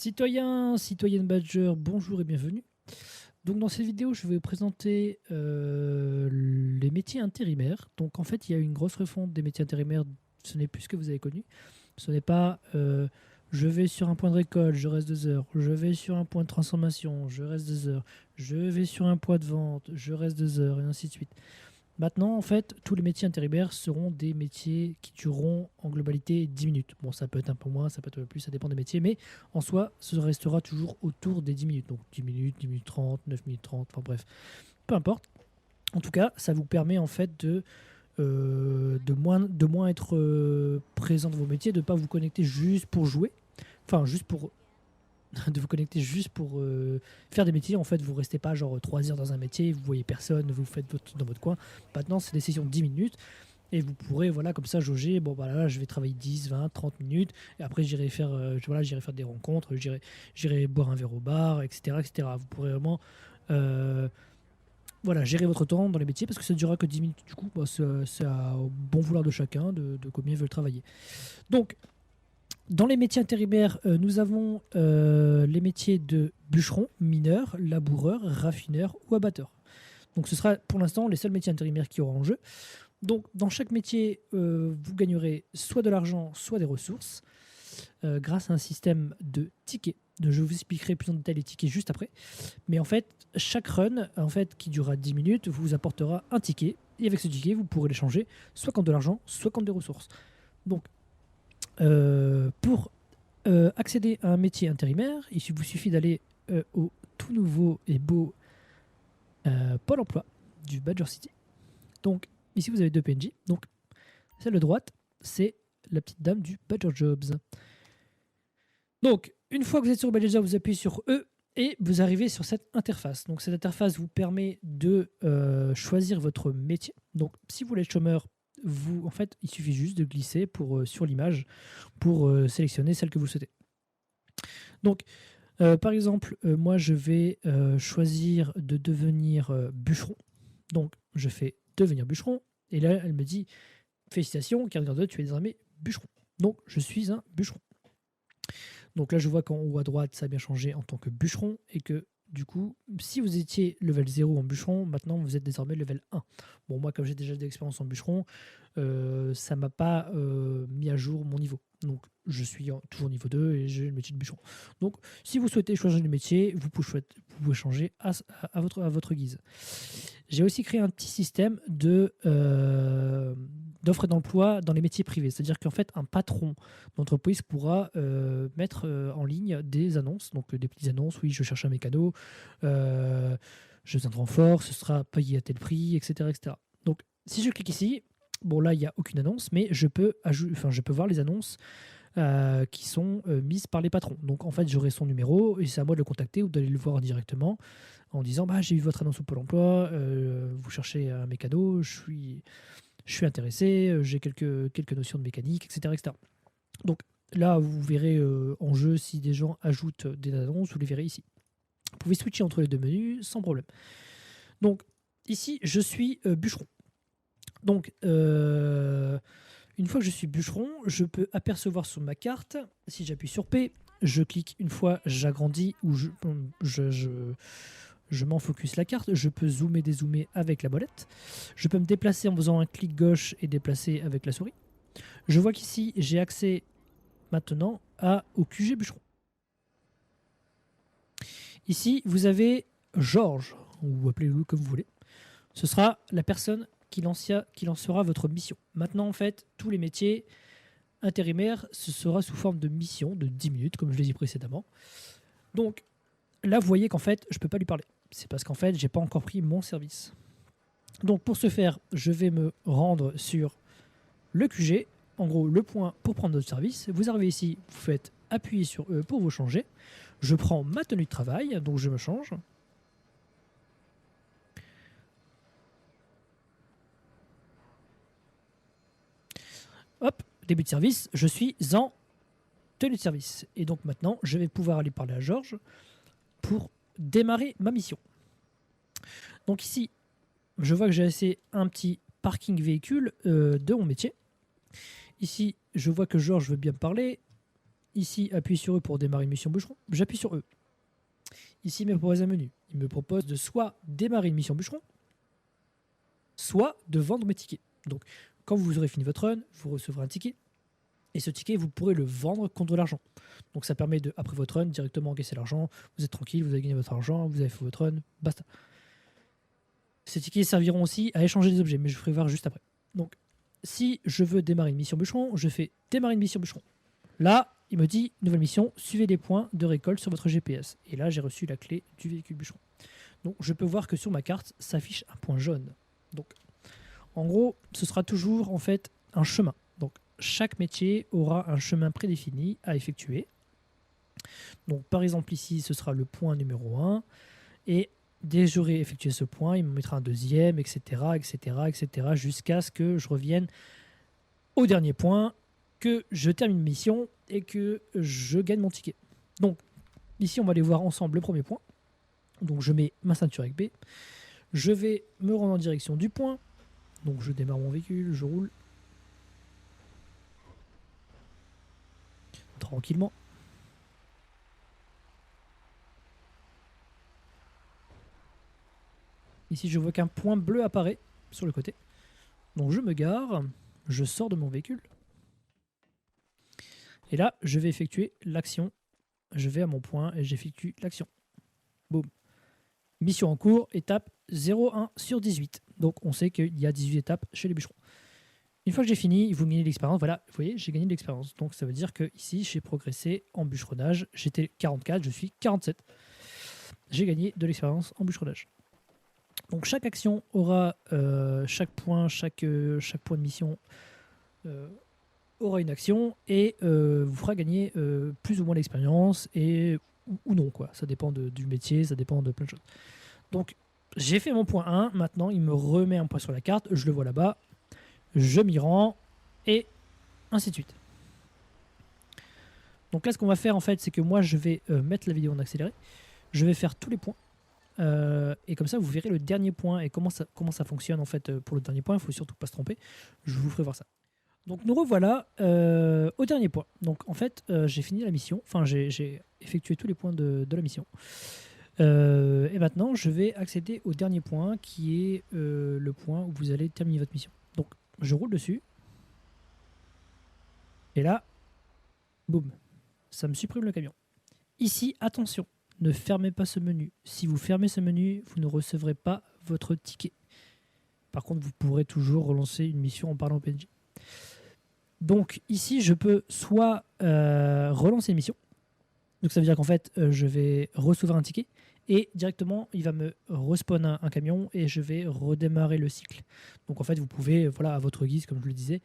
Citoyens, citoyennes Badger, bonjour et bienvenue. Donc dans cette vidéo, je vais vous présenter les métiers intérimaires. Donc en fait, il y a une grosse refonte des métiers intérimaires. Ce n'est plus ce que vous avez connu. Ce n'est pas je vais sur un point de récolte, je reste 2 heures. Je vais sur un point de transformation, je reste 2 heures. Je vais sur un point de vente, je reste 2 heures et ainsi de suite. Maintenant, en fait, tous les métiers intérimaires seront des métiers qui dureront en globalité 10 minutes. Bon, ça peut être un peu moins, ça peut être un peu plus, ça dépend des métiers, mais en soi, ça restera toujours autour des 10 minutes. Donc 10 minutes, 10 minutes 30, 9 minutes 30, enfin bref, peu importe. En tout cas, ça vous permet en fait de moins être présent dans vos métiers, de ne pas vous connecter juste pour jouer, enfin juste pour de vous connecter juste pour faire des métiers. En fait, vous restez pas genre 3 heures dans un métier, vous voyez personne, vous faites dans votre coin. Maintenant, c'est des sessions de 10 minutes et vous pourrez, voilà, comme ça, jauger. Bon, bah là, je vais travailler 10, 20, 30 minutes et après, j'irai faire, voilà, j'irai faire des rencontres, j'irai boire un verre au bar, etc., etc. Vous pourrez vraiment, voilà, gérer votre temps dans les métiers parce que ça ne durera que 10 minutes. Du coup, bah, c'est au bon vouloir de chacun de combien ils veulent travailler. Donc, dans les métiers intérimaires, nous avons les métiers de bûcheron, mineur, laboureur, raffineur ou abatteur. Donc ce sera pour l'instant les seuls métiers intérimaires qui auront en jeu. Donc dans chaque métier, vous gagnerez soit de l'argent, soit des ressources, grâce à un système de tickets. Je vous expliquerai plus en détail les tickets juste après. Mais en fait, chaque run, en fait, qui durera 10 minutes, vous apportera un ticket. Et avec ce ticket, vous pourrez l'échanger soit contre de l'argent, soit contre des ressources. Donc pour accéder à un métier intérimaire, il vous suffit d'aller au tout nouveau et beau Pôle emploi du Badger City. Donc ici vous avez deux PNJ. Donc celle de droite, c'est la petite dame du Badger Jobs. Donc une fois que vous êtes sur Badger Jobs, vous appuyez sur E et vous arrivez sur cette interface. Donc cette interface vous permet de choisir votre métier. Donc si vous voulez être chômeur, en fait, il suffit juste de glisser sur l'image pour sélectionner celle que vous souhaitez. Donc, par exemple, moi, je vais choisir de devenir bûcheron. Donc, je fais devenir bûcheron. Et là, elle me dit, félicitations, Cardinal 2, tu es désormais bûcheron. Donc, je suis un bûcheron. Donc là, je vois qu'en haut à droite, ça a bien changé en tant que bûcheron et que du coup, si vous étiez level 0 en bûcheron, maintenant vous êtes désormais level 1. Bon, moi, comme j'ai déjà de l'expérience en bûcheron, ça m'a pas mis à jour mon niveau. Donc, je suis toujours niveau 2 et j'ai le métier de bûcheron. Donc, si vous souhaitez changer de métier, vous pouvez changer à votre guise. J'ai aussi créé un petit système d'offres d'emploi dans les métiers privés. C'est-à-dire qu'en fait, un patron d'entreprise pourra mettre en ligne des annonces. Donc, des petites annonces, oui, je cherche un mécano, je besoin de renfort, ce sera payé à tel prix, etc., etc. Donc, si je clique ici, bon là, il n'y a aucune annonce, mais je peux voir les annonces qui sont mises par les patrons. Donc, en fait, j'aurai son numéro et c'est à moi de le contacter ou d'aller le voir directement en disant bah, j'ai vu votre annonce au Pôle emploi, vous cherchez un mécano, je suis intéressé, j'ai quelques notions de mécanique, etc., etc. Donc là, vous verrez en jeu si des gens ajoutent des annonces, vous les verrez ici. Vous pouvez switcher entre les deux menus sans problème. Donc ici, je suis bûcheron. Donc une fois que je suis bûcheron, je peux apercevoir sur ma carte, si j'appuie sur P, je clique une fois, j'agrandis ou je m'en focus la carte, je peux zoomer, dézoomer avec la molette, je peux me déplacer en faisant un clic gauche et déplacer avec la souris. Je vois qu'ici, j'ai accès maintenant au QG bûcheron. Ici, vous avez Georges, ou appelez-le comme vous voulez. Ce sera la personne qui lancera votre mission. Maintenant, en fait, tous les métiers intérimaires, ce sera sous forme de mission de 10 minutes, comme je l'ai dit précédemment. Donc, là, vous voyez qu'en fait, je ne peux pas lui parler. C'est parce qu'en fait, je n'ai pas encore pris mon service. Donc, pour ce faire, je vais me rendre sur le QG, en gros, le point pour prendre notre service. Vous arrivez ici, vous faites appuyer sur E pour vous changer. Je prends ma tenue de travail, donc je me change. Hop, début de service, je suis en tenue de service. Et donc maintenant, je vais pouvoir aller parler à Georges pour démarrer ma mission. Donc ici, je vois que j'ai laissé un petit parking véhicule de mon métier. Ici, je vois que Georges veut bien me parler. Ici, appuie sur E pour démarrer une mission bûcheron. J'appuie sur E. Ici, il me propose un menu. Il me propose de soit démarrer une mission bûcheron, soit de vendre mes tickets. Donc, quand vous aurez fini votre run, vous recevrez un ticket. Et ce ticket, vous pourrez le vendre contre l'argent. Donc, ça permet de, après votre run, directement encaisser l'argent. Vous êtes tranquille, vous avez gagné votre argent, vous avez fait votre run, basta. Ces tickets serviront aussi à échanger des objets, mais je ferai voir juste après. Donc, si je veux démarrer une mission bûcheron, je fais démarrer une mission bûcheron. Là, il me dit nouvelle mission, suivez les points de récolte sur votre GPS. Et là, j'ai reçu la clé du véhicule bûcheron. Donc, je peux voir que sur ma carte s'affiche un point jaune. Donc, en gros, ce sera toujours en fait un chemin. Donc, chaque métier aura un chemin prédéfini à effectuer. Donc, par exemple, ici, ce sera le point numéro 1. Et dès que j'aurai effectué ce point, il me mettra un deuxième, etc., etc., etc., jusqu'à ce que je revienne au dernier point, que je termine une mission et que je gagne mon ticket. Donc, ici, on va aller voir ensemble le premier point. Donc, je mets ma ceinture avec B. Je vais me rendre en direction du point. Donc, je démarre mon véhicule, je roule. Tranquillement. Ici, je vois qu'un point bleu apparaît sur le côté. Donc, je me gare, je sors de mon véhicule. Et là, je vais effectuer l'action. Je vais à mon point et j'effectue l'action. Boum. Mission en cours, étape 0,1/18. Donc, on sait qu'il y a 18 étapes chez les bûcherons. Une fois que j'ai fini, vous gagnez de l'expérience. Voilà, vous voyez, j'ai gagné de l'expérience. Donc, ça veut dire que ici, j'ai progressé en bûcheronnage. J'étais 44, je suis 47. J'ai gagné de l'expérience en bûcheronnage. Donc chaque action aura chaque point de mission aura une action et vous fera gagner plus ou moins d'expérience et ou non quoi. Ça dépend du métier, ça dépend de plein de choses. Donc j'ai fait mon point 1, maintenant il me remet un point sur la carte, je le vois là-bas, je m'y rends et ainsi de suite. Donc là ce qu'on va faire en fait c'est que moi je vais mettre la vidéo en accéléré, je vais faire tous les points. Et comme ça, vous verrez le dernier point et comment ça fonctionne en fait pour le dernier point. Il faut surtout pas se tromper. Je vous ferai voir ça. Donc nous revoilà au dernier point. Donc en fait, j'ai fini la mission. Enfin, j'ai effectué tous les points de la mission. Et maintenant, je vais accéder au dernier point qui est le point où vous allez terminer votre mission. Donc je roule dessus. Et là, boum, ça me supprime le camion. Ici, attention. Ne fermez pas ce menu. Si vous fermez ce menu, vous ne recevrez pas votre ticket. Par contre, vous pourrez toujours relancer une mission en parlant au PNJ. Donc ici, je peux soit relancer une mission. Donc ça veut dire qu'en fait, je vais recevoir un ticket et directement, il va me respawn un camion et je vais redémarrer le cycle. Donc en fait, vous pouvez, voilà, à votre guise, comme je le disais,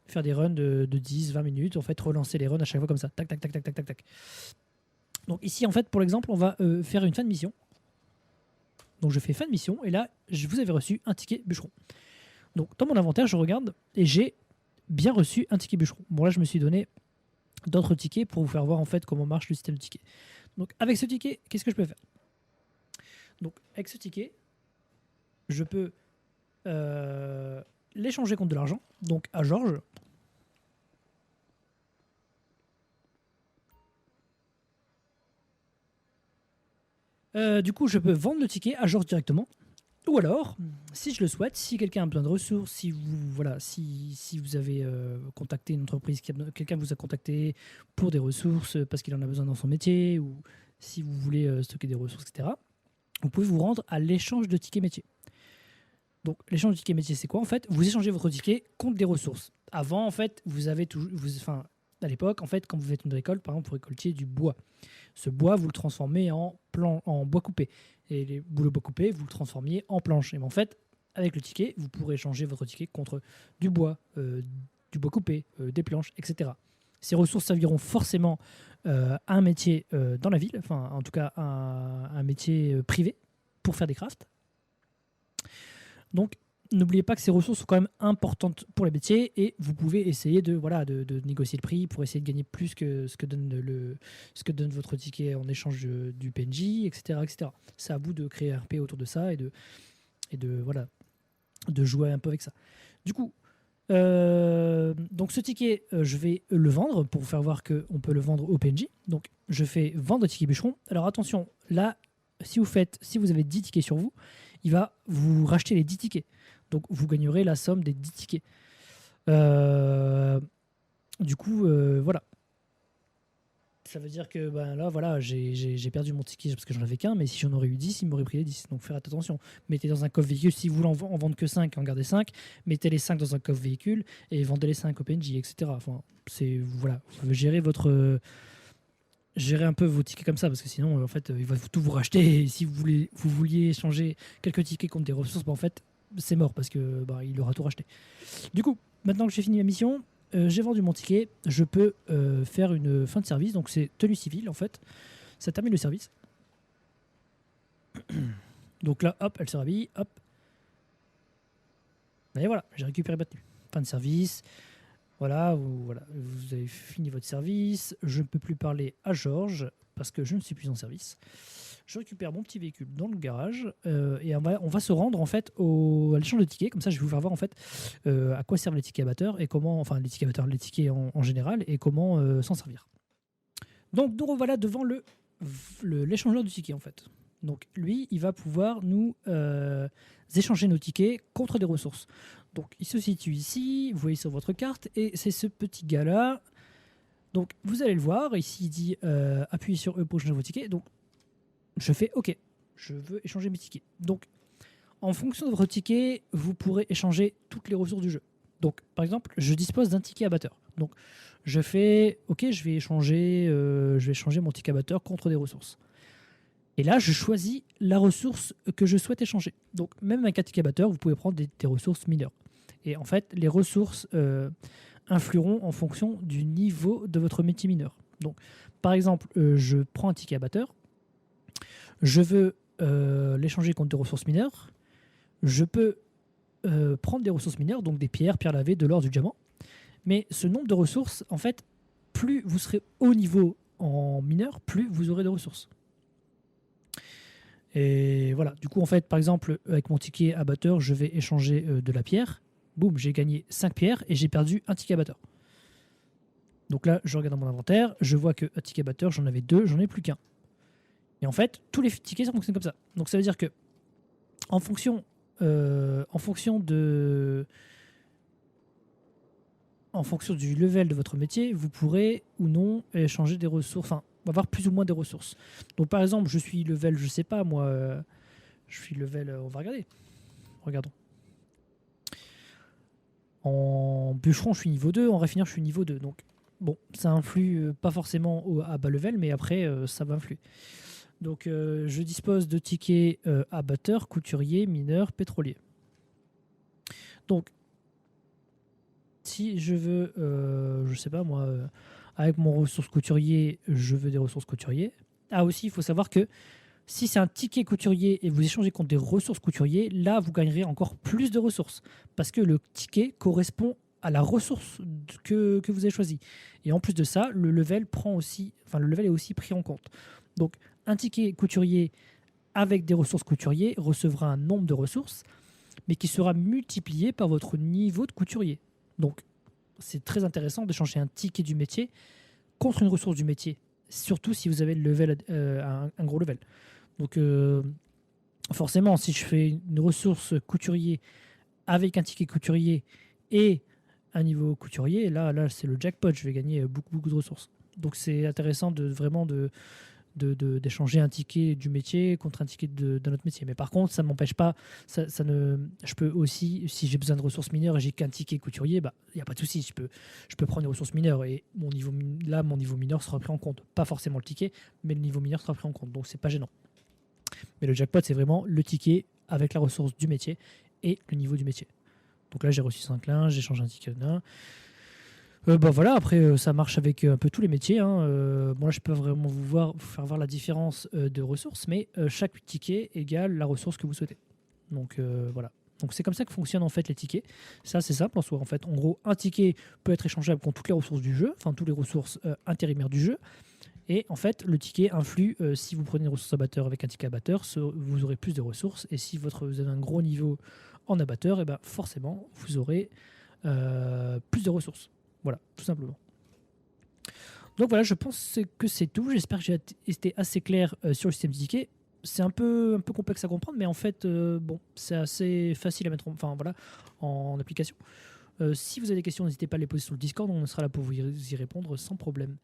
faire des runs de 10-20 minutes. En fait, relancer les runs à chaque fois comme ça. Tac, tac, tac, tac, tac, tac, tac. Donc ici, en fait, pour l'exemple, on va faire une fin de mission. Donc je fais fin de mission et là, vous avez reçu un ticket bûcheron. Donc dans mon inventaire, je regarde et j'ai bien reçu un ticket bûcheron. Bon là, je me suis donné d'autres tickets pour vous faire voir en fait comment marche le système de tickets. Donc avec ce ticket, qu'est-ce que je peux faire? Donc avec ce ticket, je peux l'échanger contre de l'argent. Donc à Georges. Du coup, je peux vendre le ticket à Georges directement. Ou alors, si je le souhaite, si quelqu'un a besoin de ressources, si vous avez contacté une entreprise, quelqu'un vous a contacté pour des ressources parce qu'il en a besoin dans son métier, ou si vous voulez stocker des ressources, etc., vous pouvez vous rendre à l'échange de tickets métiers. Donc, l'échange de tickets métiers, c'est quoi en fait? Vous échangez votre ticket contre des ressources. Avant, en fait, vous avez toujours. À l'époque, en fait, quand vous faites une récolte, par exemple, vous récoltiez du bois. Ce bois, vous le transformez en bois coupé. Et le bois coupé, vous le transformiez en planche. Et en fait, avec le ticket, vous pourrez échanger votre ticket contre du bois coupé, des planches, etc. Ces ressources serviront forcément à un métier dans la ville, enfin, en tout cas, un métier privé pour faire des crafts. Donc, n'oubliez pas que ces ressources sont quand même importantes pour les métiers et vous pouvez essayer de négocier le prix pour essayer de gagner plus que ce que donne votre ticket en échange du PNJ, etc., etc. C'est à vous de créer un RP autour de ça et de jouer un peu avec ça. Du coup, Donc ce ticket, je vais le vendre pour vous faire voir qu'on peut le vendre au PNJ. Donc je fais vendre ticket bûcheron. Alors attention, là, si vous avez 10 tickets sur vous, il va vous racheter les 10 tickets. Donc vous gagnerez la somme des 10 tickets. Du coup, voilà. Ça veut dire que ben, là, voilà, j'ai perdu mon ticket parce que j'en avais qu'un, mais si j'en aurais eu 10, il m'aurait pris les 10. Donc faites attention. Mettez dans un coffre véhicule, si vous voulez en vendre que 5, en gardez 5. Mettez les 5 dans un coffre véhicule et vendez les 5 au PNJ, etc. Enfin, voilà, gérez un peu vos tickets comme ça, parce que sinon, en fait, il va tout vous racheter. Et si vous vouliez échanger quelques tickets contre des ressources, ben, en fait, c'est mort parce que bah, il aura tout racheté. Du coup, maintenant que j'ai fini ma mission, j'ai vendu mon ticket, je peux faire une fin de service, donc c'est tenue civile en fait, ça termine le service. Donc là, hop, elle se rhabille, hop. Et voilà, j'ai récupéré ma tenue. Fin de service, voilà, vous avez fini votre service, je ne peux plus parler à Georges parce que je ne suis plus en service. Je récupère mon petit véhicule dans le garage et on va se rendre en fait à l'échange de tickets. Comme ça, je vais vous faire voir en fait à quoi servent les tickets abatteurs et comment, enfin les tickets abatteurs, les tickets en général et comment s'en servir. Donc nous revoilà devant l'échangeur du ticket en fait. Donc lui, il va pouvoir nous échanger nos tickets contre des ressources. Donc il se situe ici, vous voyez sur votre carte, et c'est ce petit gars-là. Donc vous allez le voir, ici il dit appuyez sur E pour changer vos tickets. Donc je fais OK, je veux échanger mes tickets. Donc, en fonction de votre ticket, vous pourrez échanger toutes les ressources du jeu. Donc, par exemple, je dispose d'un ticket abatteur. Donc, je fais OK, je vais échanger mon ticket abatteur contre des ressources. Et là, je choisis la ressource que je souhaite échanger. Donc, même avec un ticket abatteur, vous pouvez prendre des ressources mineures. Et en fait, les ressources influeront en fonction du niveau de votre métier mineur. Donc, par exemple, je prends un ticket abatteur. Je veux l'échanger contre des ressources mineures. Je peux prendre des ressources mineures, donc des pierres lavées, de l'or, du diamant. Mais ce nombre de ressources, en fait, plus vous serez haut niveau en mineur, plus vous aurez de ressources. Et voilà, du coup, en fait, par exemple, avec mon ticket abatteur, je vais échanger de la pierre. Boum, j'ai gagné 5 pierres et j'ai perdu un ticket abatteur. Donc là, je regarde dans mon inventaire, je vois que un ticket abatteur, j'en avais 2, j'en ai plus qu'un. Et en fait, tous les tickets ça fonctionne comme ça. Donc ça veut dire que en fonction du level de votre métier, vous pourrez ou non échanger des ressources, enfin, avoir plus ou moins des ressources. Donc par exemple, je suis level, je sais pas moi, je suis level, on va regarder. Regardons. En bûcheron, je suis niveau 2, en raffineur, je suis niveau 2. Donc bon, ça influe pas forcément à bas level, mais après, ça va influer. Donc, je dispose de tickets abatteur, couturier, mineur, pétrolier. Donc, si je veux, je sais pas moi, avec mon ressource couturier, je veux des ressources couturier. Ah aussi, il faut savoir que si c'est un ticket couturier et vous échangez contre des ressources couturier, là, vous gagnerez encore plus de ressources. Parce que le ticket correspond à la ressource que vous avez choisie. Et en plus de ça, le level est aussi pris en compte. Donc, un ticket couturier avec des ressources couturier recevra un nombre de ressources, mais qui sera multiplié par votre niveau de couturier. Donc, c'est très intéressant d'échanger un ticket du métier contre une ressource du métier, surtout si vous avez le level, un gros level. Donc, forcément, si je fais une ressource couturier avec un ticket couturier et un niveau couturier, là c'est le jackpot, je vais gagner beaucoup de ressources. Donc, c'est intéressant d'échanger un ticket du métier contre un ticket d'un autre métier. Mais par contre, ça ne m'empêche pas, je peux aussi, si j'ai besoin de ressources mineures et j'ai qu'un ticket couturier, il n'y a pas de souci, je peux prendre des ressources mineures et mon niveau mineur sera pris en compte. Pas forcément le ticket, mais le niveau mineur sera pris en compte, donc c'est pas gênant. Mais le jackpot, c'est vraiment le ticket avec la ressource du métier et le niveau du métier. Donc là, j'ai reçu 5 linges, j'ai changé un ticket d'un. Voilà, après ça marche avec un peu tous les métiers. Bon là je peux vraiment vous faire voir la différence de ressources, mais chaque ticket égale la ressource que vous souhaitez. Donc voilà. Donc c'est comme ça que fonctionnent en fait les tickets. Ça c'est simple en soi. En fait, en gros, un ticket peut être échangeable contre toutes les ressources du jeu, enfin toutes les ressources intérimaires du jeu. Et en fait, le ticket influe, si vous prenez une ressource abatteur avec un ticket abatteur, vous aurez plus de ressources. Et si vous avez un gros niveau en abatteur, et ben forcément, vous aurez plus de ressources. Voilà, tout simplement. Donc voilà, je pense que c'est tout. J'espère que j'ai été assez clair sur le système de tickets. C'est un peu complexe à comprendre, mais en fait, bon, c'est assez facile à mettre en application. Si vous avez des questions, n'hésitez pas à les poser sur le Discord, on sera là pour vous y répondre sans problème.